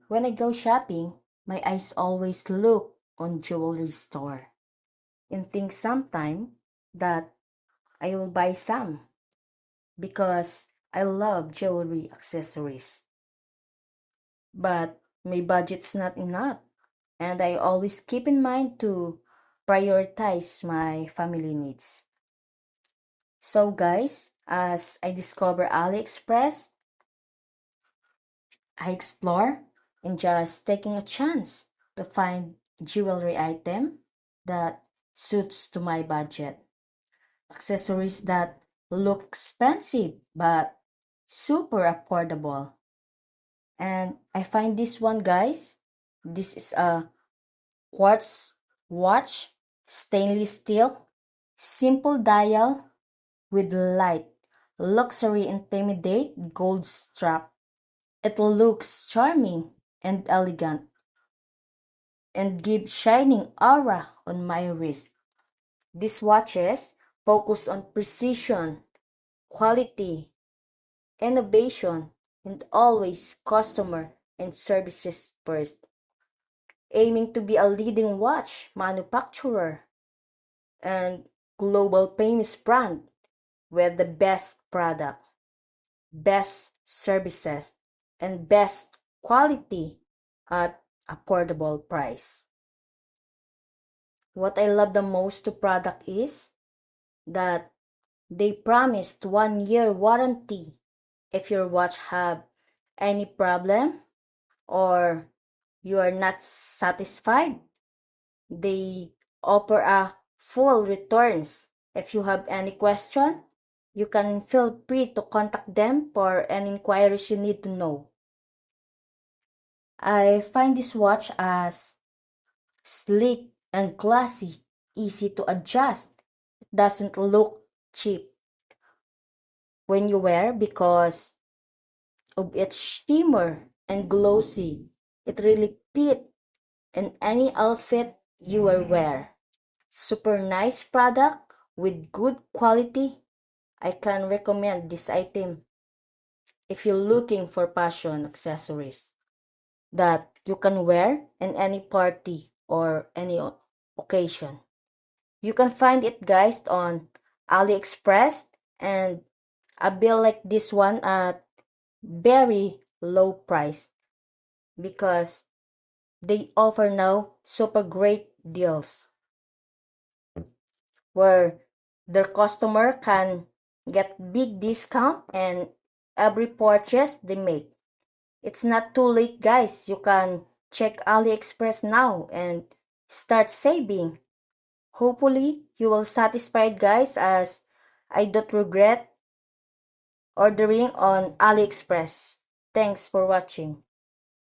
When I go shopping, my eyes always look on jewelry store and think sometime that I will buy some because I love jewelry accessories. But my budget's not enough and I always keep in mind to prioritize my family needs. So guys, as I discover AliExpress, I explore and just taking a chance to find jewelry item that suits to my budget. Accessories that look expensive but super affordable. And I find this one guys. This is a quartz watch, stainless steel, simple dial with light, luxury intimidate gold strap. It looks charming and elegant and gives shining aura on my wrist. These watches focus on precision, quality, innovation, and always customer and services first, aiming to be a leading watch manufacturer and global famous brand with the best product, best services, and best quality at affordable price. What I love the most to product is that they promised 1 year warranty if your watch have any problem or you are not satisfied. They offer a full returns. If you have any question, you can feel free to contact them for any inquiries you need to know. I find this watch as sleek and classy, easy to adjust. It doesn't look cheap when you wear because of its shimmer and glossy. It really fit in any outfit you will wear. Super nice product with good quality. I can recommend this item if you're looking for fashion accessories that you can wear in any party or any occasion. You can find it guys on AliExpress and a bill like this one at very low price because they offer now super great deals where their customer can get big discount and every purchase they make. It's not too late guys. You can check AliExpress now and start saving. Hopefully you will satisfied guys as I don't regret ordering on AliExpress. Thanks for watching.